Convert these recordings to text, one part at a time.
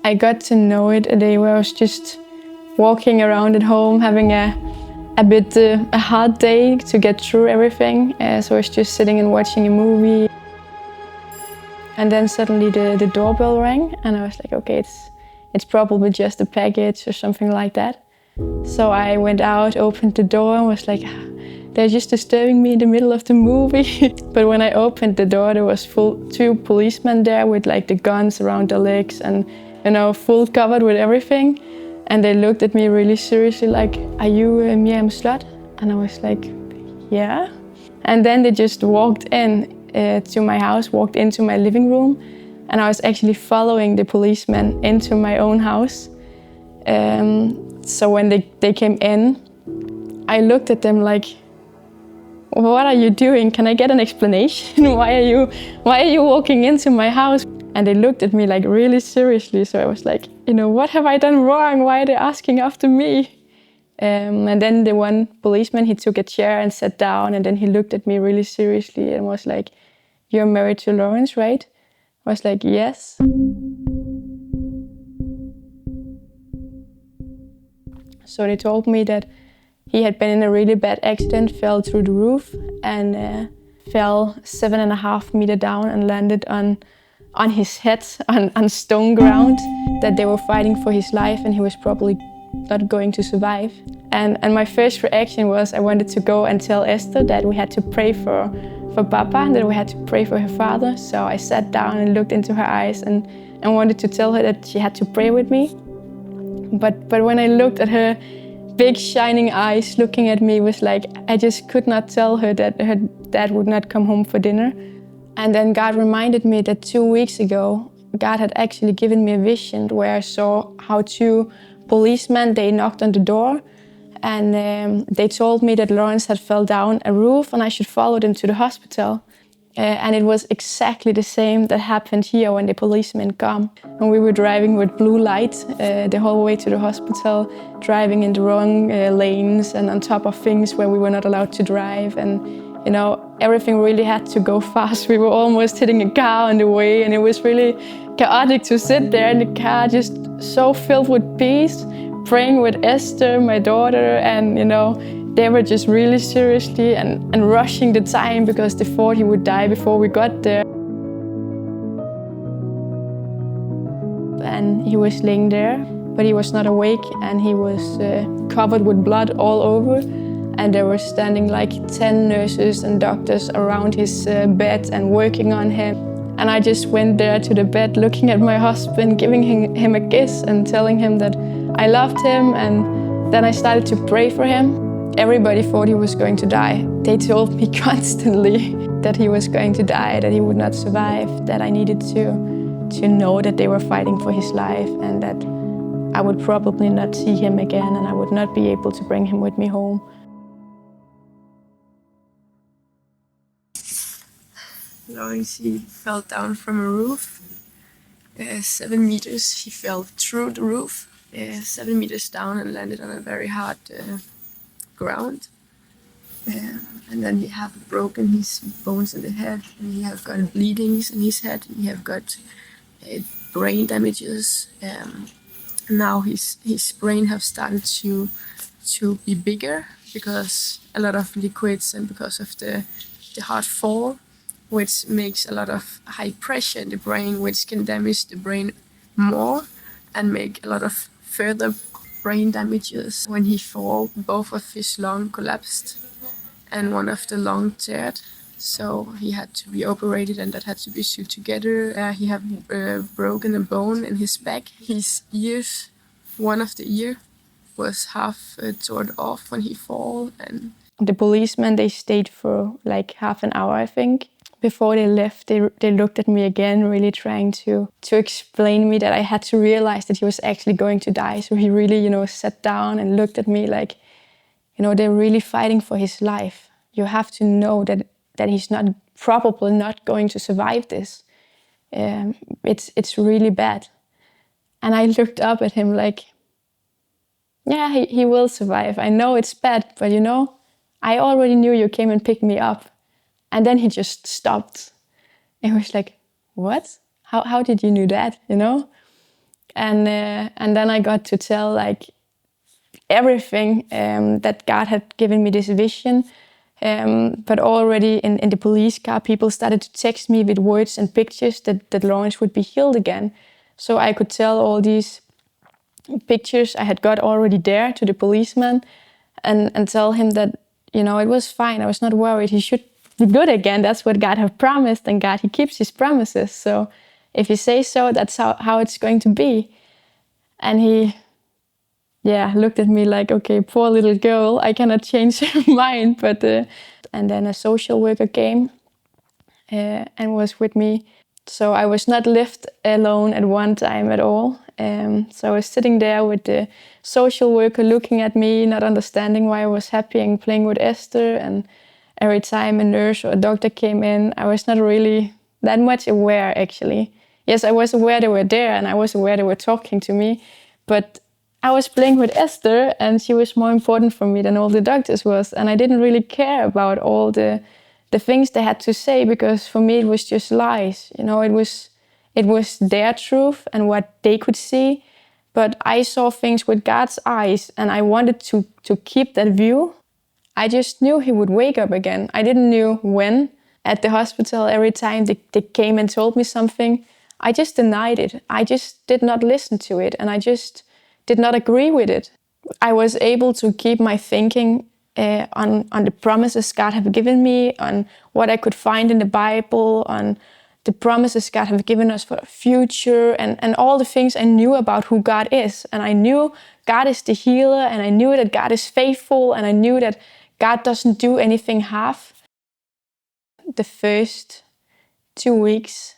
I got to know it a day where I was just walking around at home, having a hard day to get through everything. So I was just sitting and watching a movie. And then suddenly the doorbell rang, and I was like, okay, it's probably just a package or something like that. So I went out, opened the door, and was like, they're just disturbing me in the middle of the movie. But when I opened the door, there was two policemen there with like the guns around their legs and, full covered with everything. And they looked at me really seriously, like, are you Mirjam Slot? And I was like, yeah. And then they just walked in to my house, walked into my living room, and I was actually following the policemen into my own house. So when they came in, I looked at them like, what are you doing? Can I get an explanation? Why are you walking into my house? And they looked at me like really seriously. So I was like, what have I done wrong? Why are they asking after me? And then the one policeman, he took a chair and sat down, and then he looked at me really seriously and was like, you're married to Lourens, right? I was like, yes. So they told me that he had been in a really bad accident, fell through the roof and fell 7.5 meters down and landed on his head on stone ground, that they were fighting for his life and he was probably not going to survive. And my first reaction was I wanted to go and tell Esther that we had to pray for Papa and that we had to pray for her father. So I sat down and looked into her eyes and wanted to tell her that she had to pray with me. But when I looked at her big shining eyes looking at me, was like, I just could not tell her that her dad would not come home for dinner. And then God reminded me that 2 weeks ago, God had actually given me a vision where I saw how 2 policemen, they knocked on the door and they told me that Lourens had fell down a roof and I should follow them to the hospital. And it was exactly the same that happened here when the policemen come. And we were driving with blue light the whole way to the hospital, driving in the wrong lanes and on top of things where we were not allowed to drive. And everything really had to go fast. We were almost hitting a car on the way, and it was really chaotic to sit there in the car, just so filled with peace, praying with Esther, my daughter, and they were just really seriously and rushing the time because they thought he would die before we got there. And he was laying there, but he was not awake, and he was covered with blood all over. And there were standing like 10 nurses and doctors around his bed and working on him. And I just went there to the bed, looking at my husband, giving him a kiss and telling him that I loved him. And then I started to pray for him. Everybody thought he was going to die. They told me constantly that he was going to die, that he would not survive, that I needed to know that they were fighting for his life and that I would probably not see him again and I would not be able to bring him with me home. Lourens, he fell down from a roof, 7 meters. He fell through the roof, 7 meters down and landed on a very hard ground. And then he have broken his bones in the head, and he have got bleedings in his head, and he have got brain damages. Now his brain have started to be bigger because a lot of liquids and because of the hard fall, which makes a lot of high pressure in the brain, which can damage the brain more and make a lot of further brain damages. When he fell, both of his lungs collapsed and one of the lungs teared. So he had to be operated and that had to be sewed together. He had broken a bone in his back. His ears, one of the ear, was half torn off when he fell. And the policemen, they stayed for like half an hour, I think. Before they left, they looked at me again, really trying to explain me that I had to realize that he was actually going to die. So he really, sat down and looked at me like, they're really fighting for his life. You have to know that he's probably not going to survive this. It's really bad. And I looked up at him like, yeah, he will survive. I know it's bad, but I already knew you came and picked me up. And then he just stopped. And he was like, what? How did you know that, And then I got to tell like everything that God had given me this vision. But already in the police car, people started to text me with words and pictures that Lourens would be healed again. So I could tell all these pictures I had got already there to the policeman and tell him that, you know, it was fine. I was not worried. He should be good again. That's what God had promised, and God, he keeps his promises. So if you say so, that's how it's going to be. And he looked at me like, okay, poor little girl, I cannot change her mind. But and then a social worker came and was with me. So I was not left alone at one time at all. So I was sitting there with the social worker looking at me, not understanding why I was happy and playing with Esther. And every time a nurse or a doctor came in, I was not really that much aware, actually. Yes, I was aware they were there and I was aware they were talking to me, but I was playing with Esther and she was more important for me than all the doctors was. And I didn't really care about all the things they had to say, because for me it was just lies. You know, it was their truth and what they could see. But I saw things with God's eyes and I wanted to keep that view. I just knew he would wake up again. I didn't know when. At the hospital, every time they came and told me something, I just denied it. I just did not listen to it and I just did not agree with it. I was able to keep my thinking on the promises God had given me, on what I could find in the Bible, on the promises God had given us for the future, and all the things I knew about who God is. And I knew God is the healer, and I knew that God is faithful, and I knew that God doesn't do anything half. The first 2 weeks,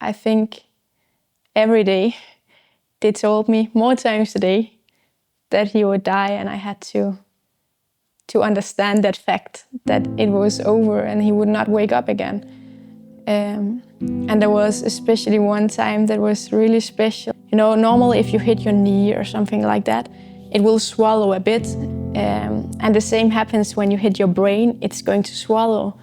I think every day, they told me more times a day that he would die, and I had to understand that fact, that it was over and he would not wake up again. And there was especially one time that was really special. You know, normally if you hit your knee or something like that, it will swallow a bit. And the same happens when you hit your brain, it's going to swallow.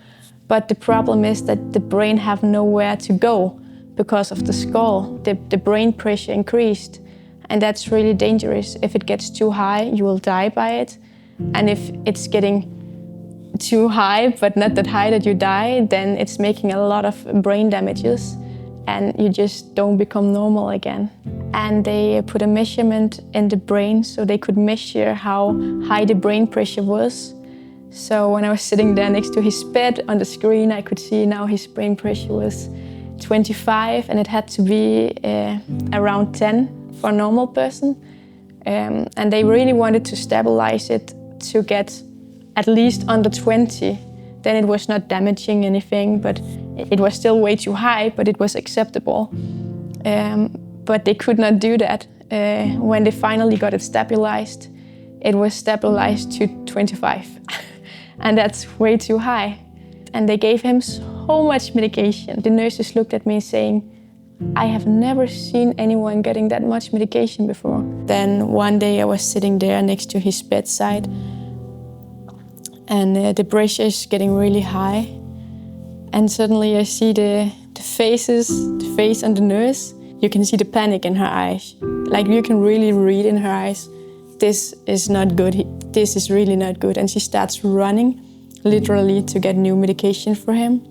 But the problem is that the brain have nowhere to go because of the skull. The brain pressure increased. And that's really dangerous. If it gets too high, you will die by it. And if it's getting too high, but not that high that you die, then it's making a lot of brain damages and you just don't become normal again. And they put a measurement in the brain so they could measure how high the brain pressure was. So when I was sitting there next to his bed on the screen, I could see now his brain pressure was 25 and it had to be around 10 for a normal person. And they really wanted to stabilize it to get at least under 20. Then it was not damaging anything, but it was still way too high, but it was acceptable. But they could not do that. When they finally got it stabilized, it was stabilized to 25. And that's way too high. And they gave him so much medication. The nurses looked at me saying, I have never seen anyone getting that much medication before. Then one day I was sitting there next to his bedside and the pressure is getting really high. And suddenly I see the face on the nurse. You can see the panic in her eyes. Like you can really read in her eyes, this is not good, this is really not good. And she starts running, literally, to get new medication for him.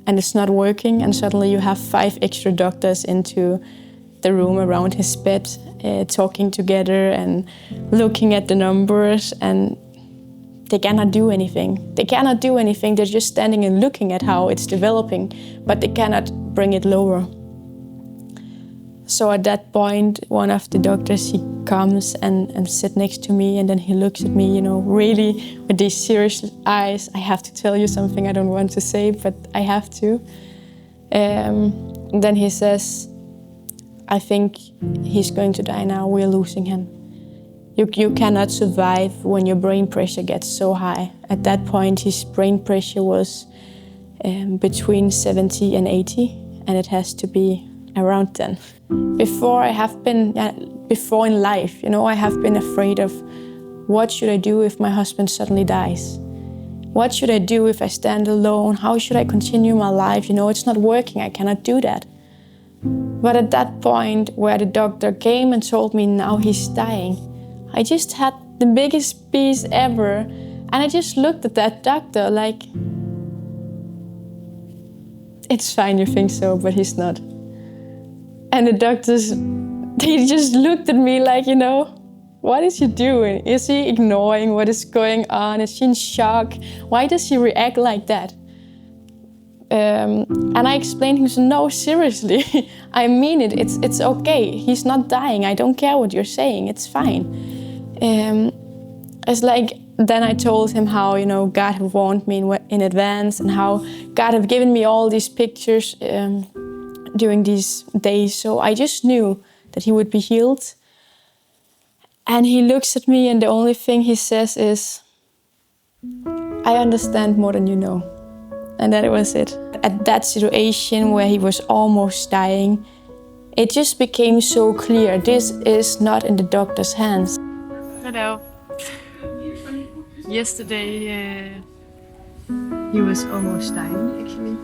And it's not working, and suddenly you have 5 extra doctors into the room around his bed, talking together and looking at the numbers, and they cannot do anything. They cannot do anything, they're just standing and looking at how it's developing, but they cannot bring it lower. So at that point, one of the doctors, he comes and sits next to me, and then he looks at me, you know, really with these serious eyes. I have to tell you something I don't want to say, but I have to. Then he says, I think he's going to die now, we're losing him. You cannot survive when your brain pressure gets so high. At that point, his brain pressure was between 70 and 80, and it has to be around 10. Before in life, you know, I have been afraid of what should I do if my husband suddenly dies? What should I do if I stand alone? How should I continue my life? You know, it's not working, I cannot do that. But at that point where the doctor came and told me now he's dying, I just had the biggest peace ever. And I just looked at that doctor like, it's fine, you think so, but he's not. And the doctors, they just looked at me like, what is he doing? Is he ignoring what is going on? Is she in shock? Why does he react like that? And I explained to him, no, seriously, I mean it. It's okay. He's not dying. I don't care what you're saying. It's fine. It's like, then I told him how, God had warned me in advance and how God had given me all these pictures during these days. So I just knew that he would be healed. And he looks at me and the only thing he says is, I understand more than you know. And that was it. At that situation where he was almost dying, it just became so clear, this is not in the doctor's hands. Hello. Yesterday, he was almost dying, actually.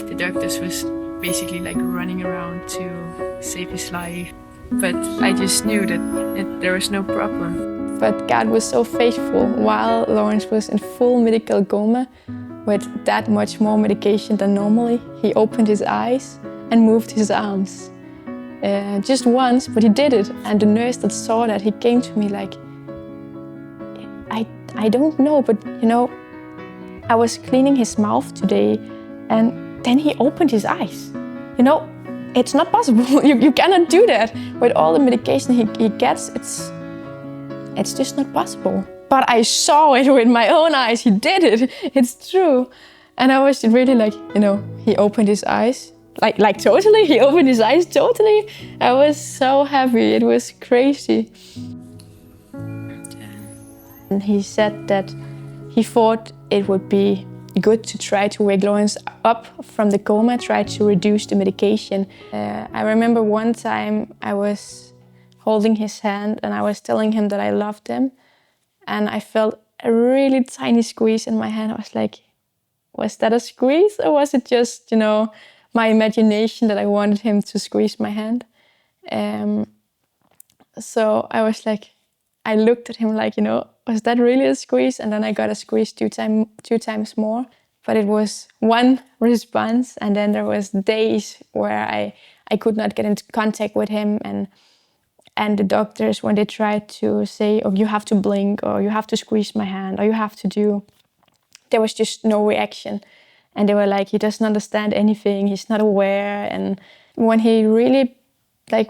The doctors was basically like running around to save his life. But I just knew that there was no problem. But God was so faithful. While Lourens was in full medical coma, with that much more medication than normally, he opened his eyes and moved his arms. Just once, but he did it. And the nurse that saw that, he came to me like, I don't know, but I was cleaning his mouth today and then he opened his eyes. It's not possible. You cannot do that. With all the medication he gets, it's just not possible. But I saw it with my own eyes. He did it. It's true. And I was really like, he opened his eyes. Like totally. He opened his eyes totally. I was so happy. It was crazy. And he said that he thought it would be good to try to wake Lourens up from the coma, try to reduce the medication. I remember one time I was holding his hand and I was telling him that I loved him. And I felt a really tiny squeeze in my hand. I was like, was that a squeeze? Or was it just, my imagination that I wanted him to squeeze my hand? So I was like, I looked at him like, was that really a squeeze? And then I got a squeeze two times more. But it was one response. And then there was days where I could not get into contact with him. And the doctors, when they tried to say, oh, you have to blink, or you have to squeeze my hand, or you have to do, there was just no reaction. And they were like, he doesn't understand anything, he's not aware. And when he really,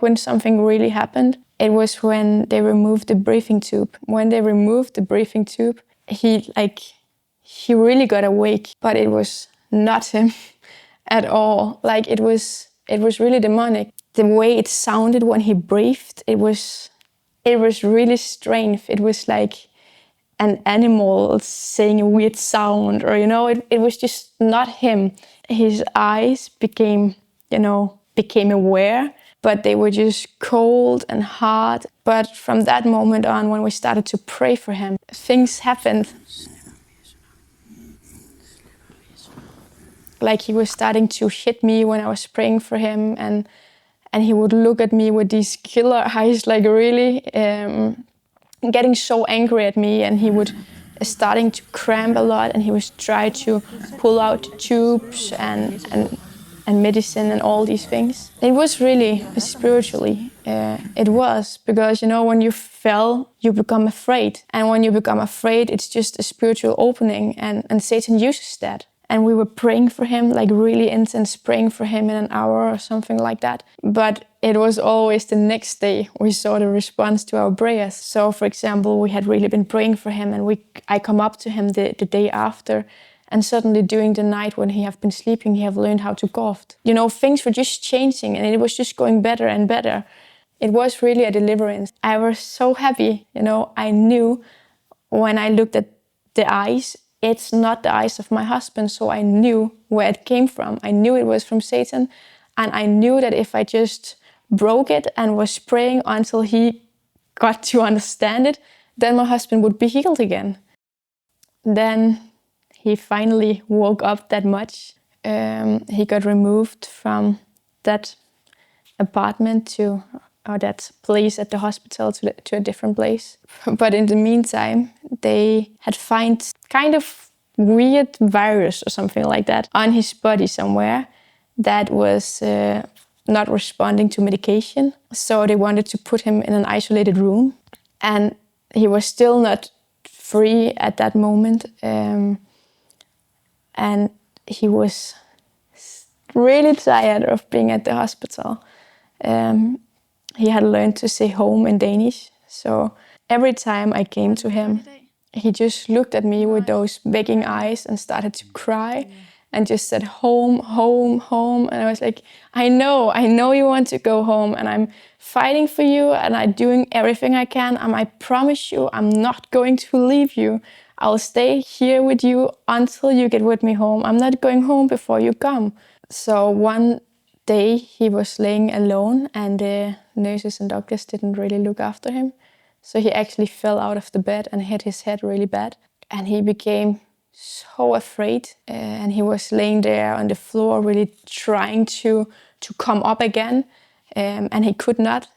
when something really happened, it was when they removed the breathing tube. When they removed the breathing tube, he really got awake, but it was not him at all. It was really demonic. The way it sounded when he breathed, it was really strange. It was like an animal saying a weird sound, or it was just not him. His eyes became aware, but they were just cold and hard. But from that moment on, when we started to pray for him, things happened. Like he was starting to hit me when I was praying for him, and he would look at me with these killer eyes, like really getting so angry at me, and he would starting to cramp a lot, and he was trying to pull out tubes and medicine and all these things. It was really spiritually, it was, because when you fell, you become afraid. And when you become afraid, it's just a spiritual opening, and Satan uses that. And we were praying for him, like really intense, praying for him in an hour or something like that. But it was always the next day we saw the response to our prayers. So, for example, we had really been praying for him, and I come up to him the day after, and suddenly during the night when he have been sleeping, he have learned how to cough. Things were just changing, and it was just going better and better. It was really a deliverance. I was so happy, I knew when I looked at the eyes, it's not the eyes of my husband, so I knew where it came from. I knew it was from Satan, and I knew that if I just broke it and was praying until he got to understand it, then my husband would be healed again. Then he finally woke up that much. He got removed from that apartment or that place at the hospital to a different place. But in the meantime, they had found kind of weird virus or something like that on his body somewhere that was not responding to medication. So they wanted to put him in an isolated room, and he was still not free at that moment. And he was really tired of being at the hospital. He had learned to say home in Danish. So every time I came to him, he just looked at me with those begging eyes and started to cry and just said, home, home, home. And I was like, I know you want to go home, and I'm fighting for you, and I'm doing everything I can. And I promise you, I'm not going to leave you. I'll stay here with you until you get with me home. I'm not going home before you come. So one day he was laying alone, and the nurses and doctors didn't really look after him. So he actually fell out of the bed and hit his head really bad. And he became so afraid, and he was laying there on the floor really trying to come up again, and he could not.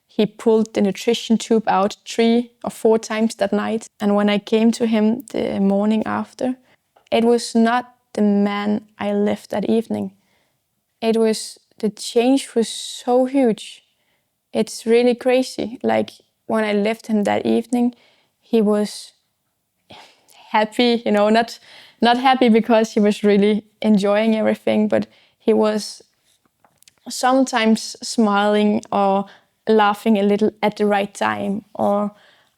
He pulled the nutrition tube out 3 or 4 times that night. And when I came to him the morning after, it was not the man I left that evening. The change was so huge. It's really crazy. Like, when I left him that evening, he was happy, not happy because he was really enjoying everything, but he was sometimes smiling or laughing a little at the right time, or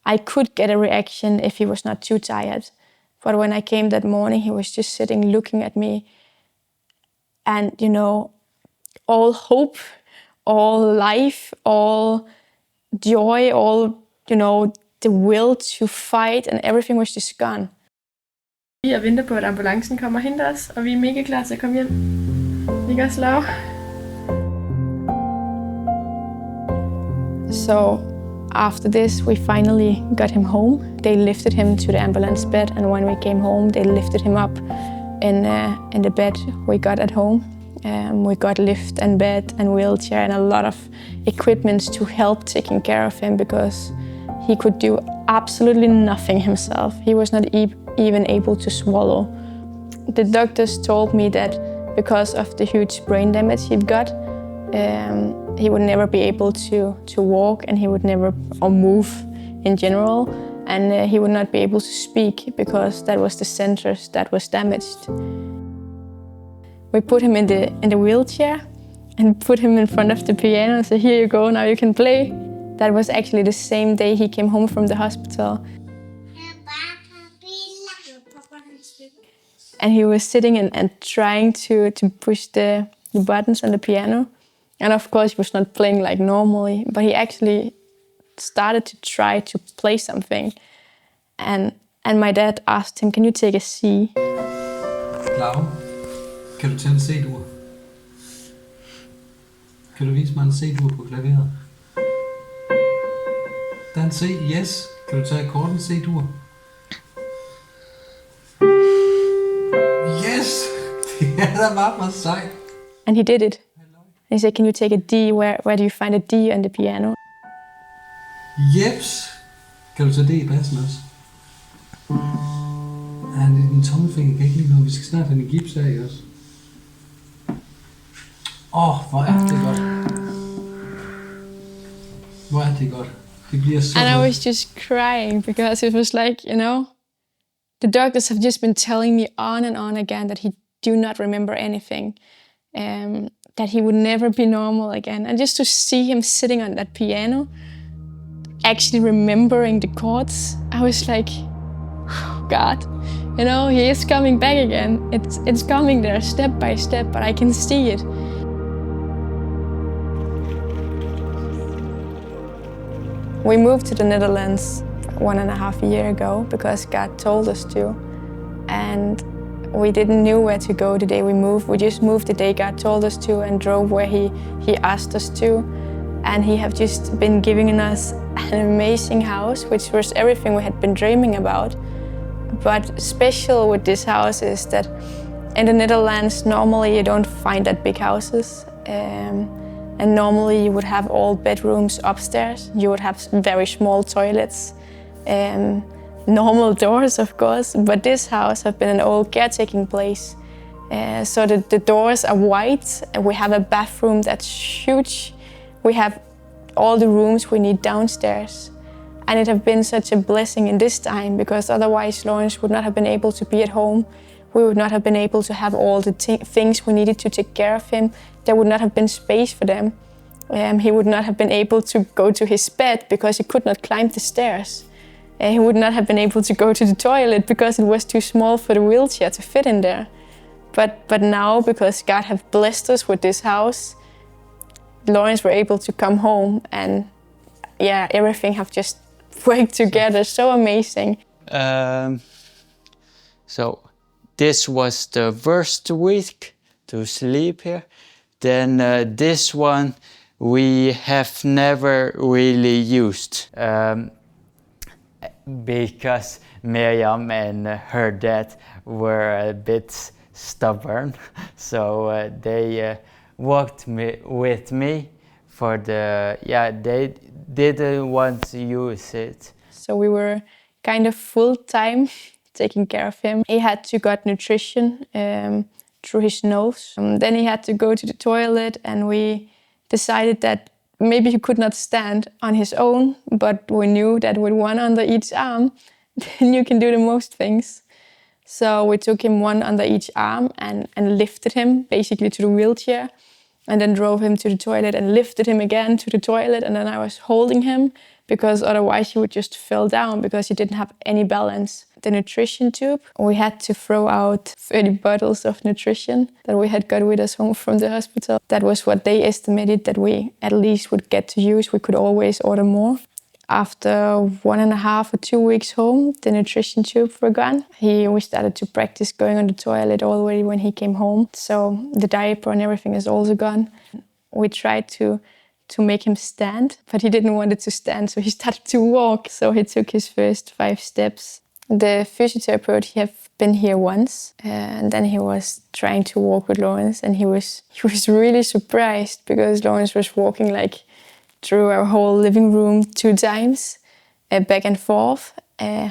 I could get a reaction if he was not too tired. But when I came that morning, he was just sitting looking at me, and all hope, all life, all joy, all the will to fight, and everything was just gone. Vi venter på, at ambulancen kommer og henter os, og vi er mega klar til at komme hjem. Ikke også, Lau? So after this, we finally got him home. They lifted him to the ambulance bed, and when we came home, they lifted him up in the bed we got at home. We got lift and bed and wheelchair and a lot of equipment to help taking care of him, because he could do absolutely nothing himself. He was not even able to swallow. The doctors told me that because of the huge brain damage he got, he would never be able to walk, and he would never move in general, and he would not be able to speak because that was the centers that was damaged. We put him in the wheelchair and put him in front of the piano and said, here you go, now you can play. That was actually the same day he came home from the hospital. And he was sitting and trying to push the buttons on the piano. And of course he was not playing like normally, but he actually started to try to play something. And my dad asked him, can you take a C? Clara, kan du tænde en C-dur? Kan du vise mig en C-dur på klaveret? Der er en C, yes. Kan du tage akkorden C-dur? Yes! Det er da bare for sejt. And he did it. And he said, can you take a D? Where do you find a D on the piano? Jeps! Kan du tage D i bassen også? Ja, din tommelfinger kan ikke lide noget. Vi skal snart have en gips af også. Hvor er det godt. Hvor er det godt. Det bliver så And I godt. was just crying because it was like, the doctors have just been telling me on and on again that he do not remember anything. That he would never be normal again. And just to see him sitting on that piano, actually remembering the chords, I was like, oh God, he is coming back again. It's coming there step by step, but I can see it. We moved to the Netherlands 1.5 years ago because God told us to. And we didn't know where to go the day we moved. We just moved the day God told us to and drove where he asked us to. And he have just been giving us an amazing house, which was everything we had been dreaming about. But special with this house is that in the Netherlands, normally you don't find that big houses. And normally you would have all bedrooms upstairs. You would have very small toilets, normal doors, of course. But this house has been an old caretaking place. So the doors are white, and we have a bathroom that's huge. We have all the rooms we need downstairs. And it has been such a blessing in this time, because otherwise Lourens would not have been able to be at home. We would not have been able to have all the things we needed to take care of him. There would not have been space for them. He would not have been able to go to his bed because he could not climb the stairs. He would not have been able to go to the toilet because it was too small for the wheelchair to fit in there. But now, because God have blessed us with this house, Lourens were able to come home, and yeah, everything have just worked together. So amazing. So this was the first week to sleep here. Then this one we have never really used because Mirjam and her dad were a bit stubborn. So they walked with me for they didn't want to use it. So we were kind of full-time taking care of him. He had to get nutrition through his nose. Then he had to go to the toilet, and we decided that maybe he could not stand on his own, but we knew that with one under each arm, then you can do the most things. So we took him one under each arm and lifted him basically to the wheelchair, and then drove him to the toilet and lifted him again to the toilet. And then I was holding him, because otherwise he would just fall down because he didn't have any balance. The nutrition tube, we had to throw out 30 bottles of nutrition that we had got with us home from the hospital. That was what they estimated that we at least would get to use. We could always order more. After 1.5 or 2 weeks home, the nutrition tube were gone. We started to practice going on the toilet already when he came home. So the diaper and everything is also gone. We tried to make him stand, but he didn't want it to stand, so he started to walk. So he took his first 5 steps. The physiotherapist, he had been here once, and then he was trying to walk with Lourens, and he was really surprised, because Lourens was walking like through our whole living room 2 times, back and forth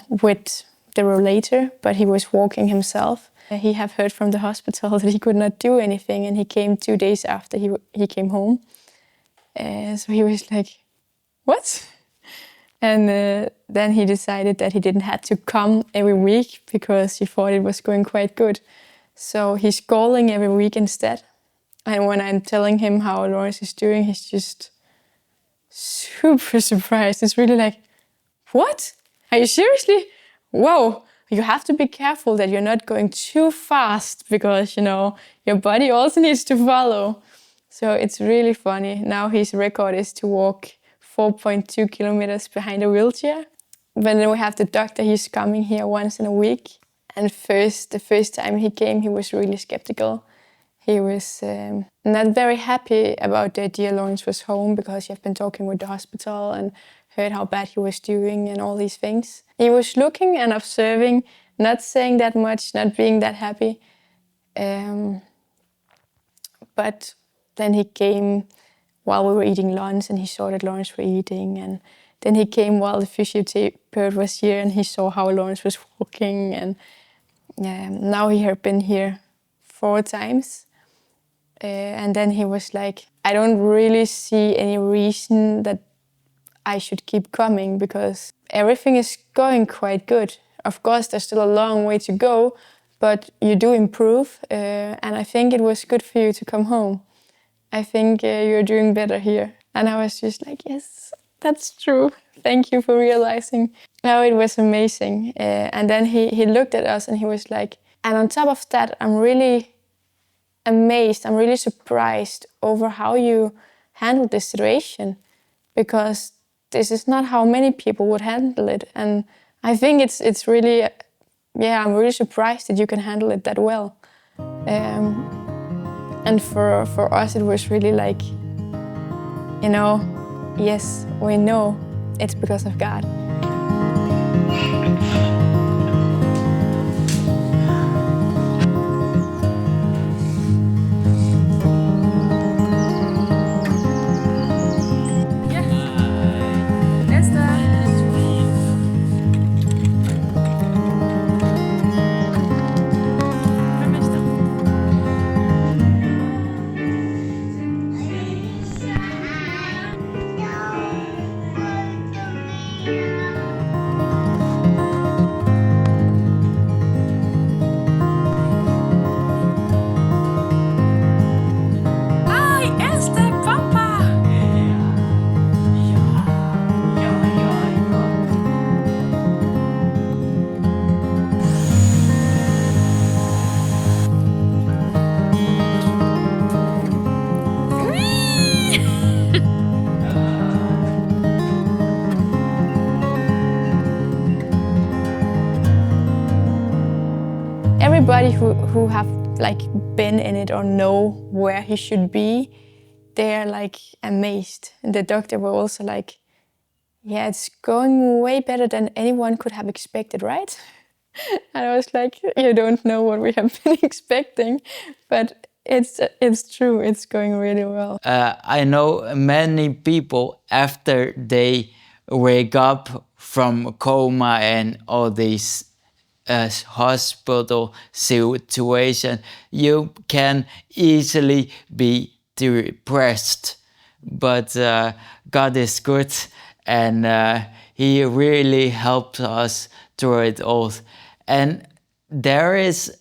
with the rollator, but he was walking himself. He had heard from the hospital that he could not do anything, and he came 2 days after he came home. So he was like, what? And then he decided that he didn't have to come every week, because he thought it was going quite good. So he's calling every week instead. And when I'm telling him how Lourens is doing, he's just super surprised. It's really like, what? Are you seriously? Whoa, you have to be careful that you're not going too fast, because, you know, your body also needs to follow. So it's really funny. Now his record is to walk 4.2 kilometers behind a wheelchair. But then we have the doctor, he's coming here once in a week. And the first time he came, he was really skeptical. He was not very happy about the idea Lourens was home, because he had been talking with the hospital and heard how bad he was doing and all these things. He was looking and observing, not saying that much, not being that happy. But then he came while we were eating lunch, and he saw that Lourens were eating. And then he came while the physiotherapist was here, and he saw how Lourens was walking. And now he had been here 4 times. And then he was like, I don't really see any reason that I should keep coming, because everything is going quite good. Of course, there's still a long way to go, but you do improve. And I think it was good for you to come home. I think you're doing better here. And I was just like, yes, that's true. Thank you for realizing. No, it was amazing. And then he looked at us and he was like, and on top of that, I'm really amazed, I'm really surprised over how you handled this situation, because this is not how many people would handle it. And I think it's really, I'm really surprised that you can handle it that well. And for us, it was really like, you know, yes, we know it's because of God. who have like been in it or know where he should be, they're like amazed. And the doctor were also like, yeah, it's going way better than anyone could have expected, right? And I was like, you don't know what we have been expecting, but it's true, it's going really well. I know many people after they wake up from coma and all these hospital situation, you can easily be depressed. But God is good, and He really helped us through it all. And there is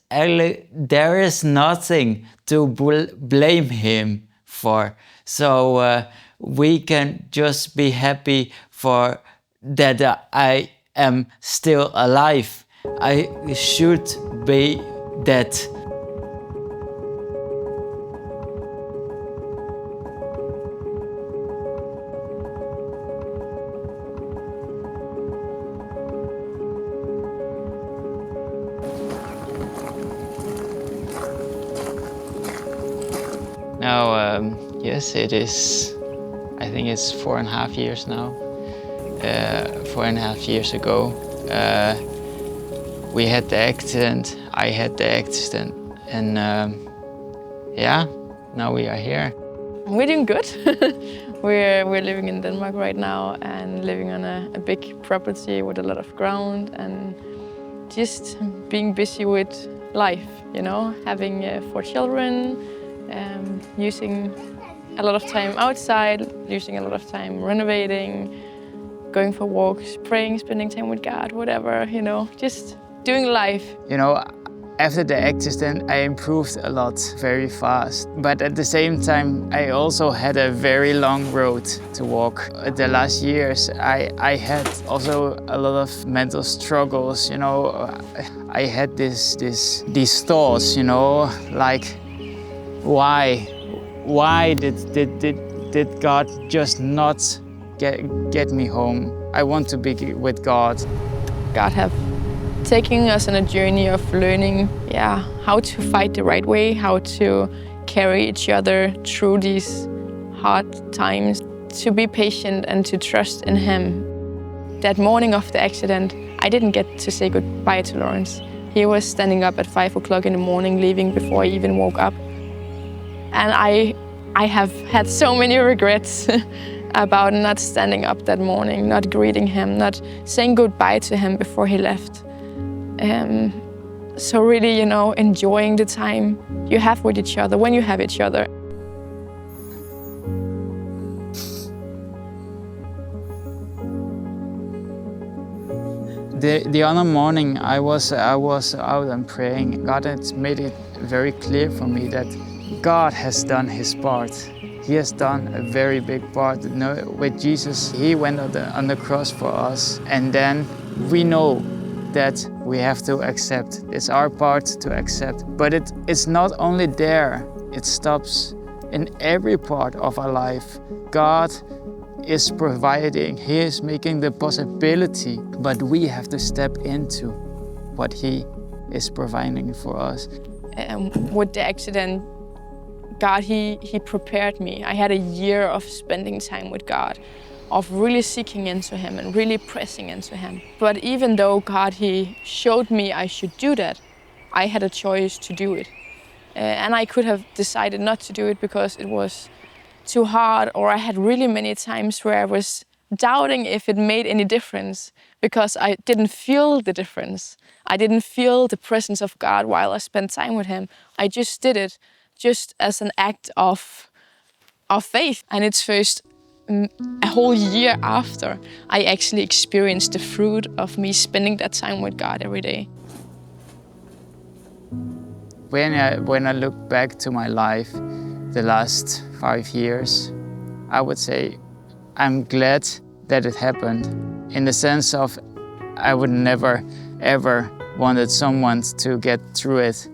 nothing to blame Him for. So we can just be happy for that I am still alive. I should be that. Now, yes, it is. I think it's 4.5 years now. 4.5 years ago, we had the accident. I had the accident, and yeah, now we are here. We're doing good. we're living in Denmark right now and living on a big property with a lot of ground and just being busy with life, you know, having 4 children, using a lot of time outside, using a lot of time renovating, going for walks, praying, spending time with God, whatever, you know, just doing life. You know, after the accident, I improved a lot very fast. But at the same time, I also had a very long road to walk. The last years, I had also a lot of mental struggles, you know. I had these thoughts, you know, like, why did God just not get me home? I want to be with God. God have taken us on a journey of learning, how to fight the right way, how to carry each other through these hard times, to be patient and to trust in Him. That morning of the accident, I didn't get to say goodbye to Lourens. He was standing up at 5 o'clock in the morning, leaving before I even woke up. And I have had so many regrets about not standing up that morning, not greeting him, not saying goodbye to him before he left. So really, you know, enjoying the time you have with each other when you have each other. The other morning, I was out and praying. God has made it very clear for me that God has done His part. He has done a very big part. You know, with Jesus, He went on the cross for us. And then we know that we have to accept. It's our part to accept. But it's not only there. It stops in every part of our life. God is providing. He is making the possibility. But we have to step into what He is providing for us. With the accident, God, He prepared me. I had a year of spending time with God, of really seeking into Him and really pressing into Him. But even though God, He showed me I should do that, I had a choice to do it. And I could have decided not to do it because it was too hard, or I had really many times where I was doubting if it made any difference because I didn't feel the difference. I didn't feel the presence of God while I spent time with Him. I just did it just as an act of faith. And it's first a whole year after I actually experienced the fruit of me spending that time with God every day. When I look back to my life, the last 5 years, I would say I'm glad that it happened. In the sense of I would never, ever wanted someone to get through it.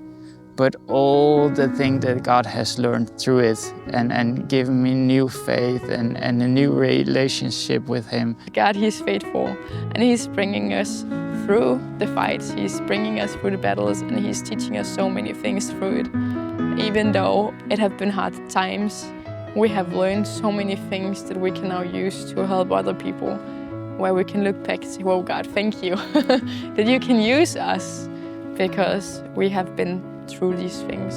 But all the things that God has learned through it and given me new faith and a new relationship with Him. God, He's faithful and He's bringing us through the fights. He's bringing us through the battles, and He's teaching us so many things through it. Even though it have been hard times, we have learned so many things that we can now use to help other people, where we can look back and say, "Whoa, God, thank you that you can use us because we have been through these things."